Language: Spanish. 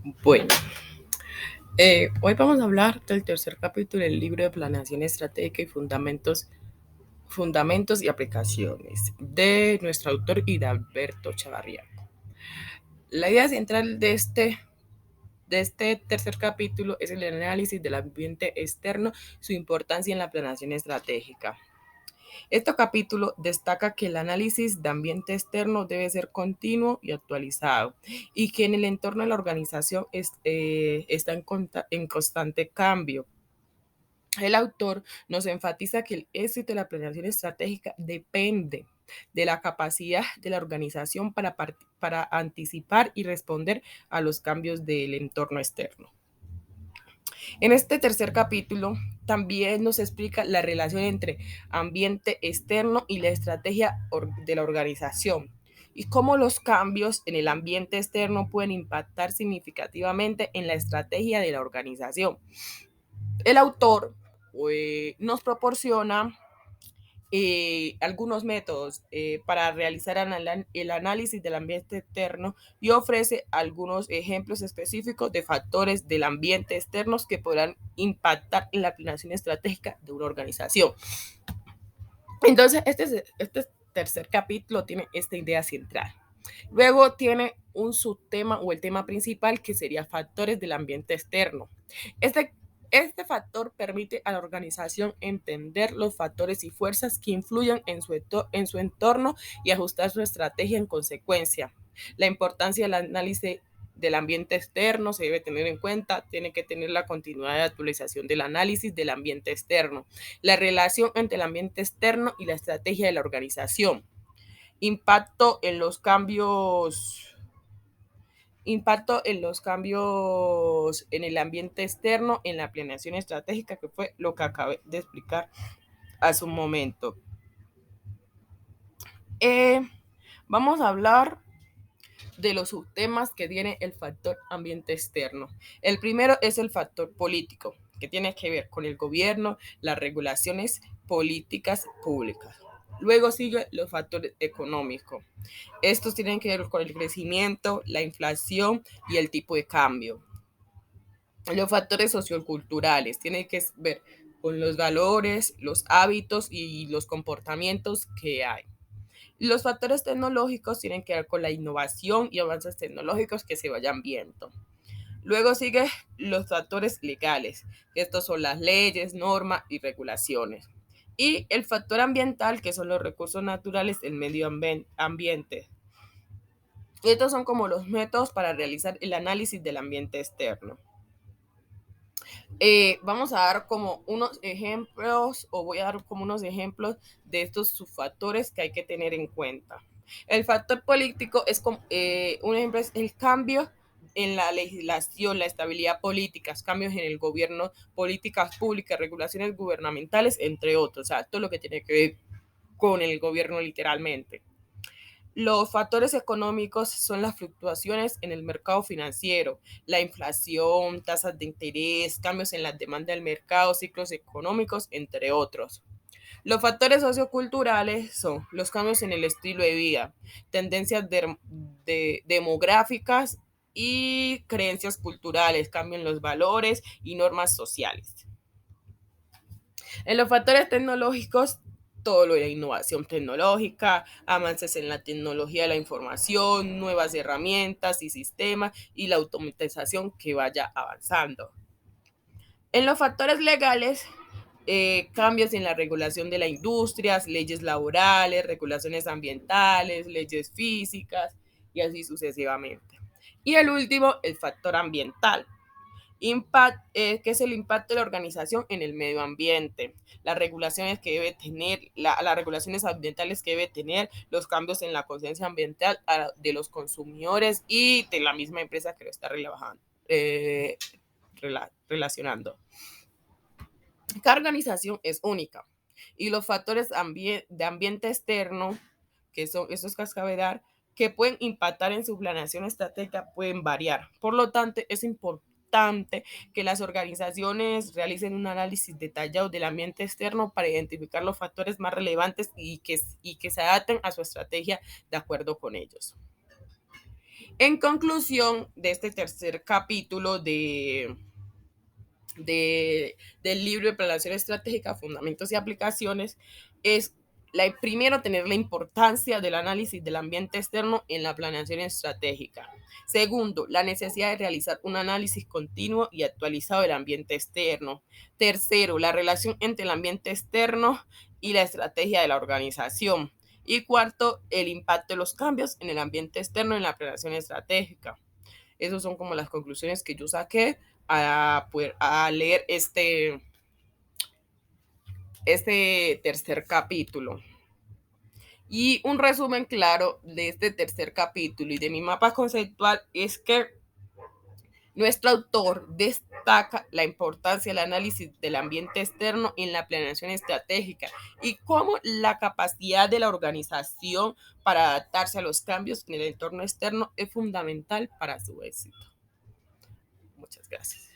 Bueno, hoy vamos a hablar del tercer capítulo del libro de Planeación Estratégica y Fundamentos y Aplicaciones de nuestro autor Hidalberto Chavarría. La idea central de este tercer capítulo es el análisis del ambiente externo, su importancia en la planeación estratégica. Este capítulo destaca que el análisis de ambiente externo debe ser continuo y actualizado y que en el entorno de la organización está en constante cambio. El autor nos enfatiza que el éxito de la planeación estratégica depende de la capacidad de la organización para anticipar y responder a los cambios del entorno externo. En este tercer capítulo también nos explica la relación entre ambiente externo y la estrategia de la organización y cómo los cambios en el ambiente externo pueden impactar significativamente en la estrategia de la organización. El autor nos proporciona algunos métodos para realizar el análisis del ambiente externo y ofrece algunos ejemplos específicos de factores del ambiente externos que podrán impactar en la planeación estratégica de una organización. Entonces, este tercer capítulo tiene esta idea central. Luego tiene un subtema o el tema principal que sería factores del ambiente externo. Este, este factor permite a la organización entender los factores y fuerzas que influyen en su entorno y ajustar su estrategia en consecuencia. La importancia del análisis del ambiente externo se debe tener en cuenta, tiene que tener la continuidad de actualización del análisis del ambiente externo, la relación entre el ambiente externo y la estrategia de la organización, impacto en los cambios impacto en los cambios en el ambiente externo, en la planeación estratégica, que fue lo que acabé de explicar hace un momento. Eh, Vamos a hablar de los subtemas que tiene el factor ambiente externo. El primero es el factor político, que tiene que ver con el gobierno, las regulaciones políticas públicas. Luego sigue los factores económicos. Estos tienen que ver con el crecimiento, la inflación y el tipo de cambio. Los factores socioculturales tienen que ver con los valores, los hábitos y los comportamientos que hay. Los factores tecnológicos tienen que ver con la innovación y avances tecnológicos que se vayan viendo. Luego sigue los factores legales, que estos son las leyes, normas y regulaciones. Y el factor ambiental, que son los recursos naturales del medio ambiente. Estos son como los métodos para realizar el análisis del ambiente externo. Vamos a dar como unos ejemplos, o voy a dar como unos ejemplos de estos subfactores que hay que tener en cuenta. El factor político es como, un ejemplo es el cambio en la legislación, la estabilidad política, cambios en el gobierno, políticas públicas, regulaciones gubernamentales, entre otros. O sea, todo lo que tiene que ver con el gobierno literalmente. Los factores económicos son las fluctuaciones en el mercado financiero, la inflación, tasas de interés, cambios en la demanda del mercado, ciclos económicos, entre otros. Los factores socioculturales son los cambios en el estilo de vida, tendencias demográficas y creencias culturales, cambios en los valores y normas sociales. En los factores tecnológicos, todo lo de la innovación tecnológica, avances en la tecnología de la información, nuevas herramientas y sistemas y la automatización que vaya avanzando. En los factores legales, cambios en la regulación de la industria, leyes laborales, regulaciones ambientales, leyes físicas y así sucesivamente. Y el último, el factor ambiental que es el impacto de la organización en el medio ambiente, las regulaciones que debe tener, las regulaciones ambientales que debe tener, los cambios en la conciencia ambiental de los consumidores y de la misma empresa que lo está relacionando. Cada organización es única y los factores de ambiente externo, que son esos cascabedar, que pueden impactar en su planeación estratégica, pueden variar. Por lo tanto, es importante que las organizaciones realicen un análisis detallado del ambiente externo para identificar los factores más relevantes y que se adapten a su estrategia de acuerdo con ellos. En conclusión de este tercer capítulo del libro de Planeación Estratégica, Fundamentos y Aplicaciones, es primero tener la importancia del análisis del ambiente externo en la planeación estratégica. Segundo, la necesidad de realizar un análisis continuo y actualizado del ambiente externo. Tercero, la relación entre el ambiente externo y la estrategia de la organización. Y cuarto, el impacto de los cambios en el ambiente externo en la planeación estratégica. Esas son como las conclusiones que yo saqué a leer este tercer capítulo. Y un resumen claro de este tercer capítulo y de mi mapa conceptual es que nuestro autor destaca la importancia del análisis del ambiente externo en la planeación estratégica y cómo la capacidad de la organización para adaptarse a los cambios en el entorno externo es fundamental para su éxito. Muchas gracias.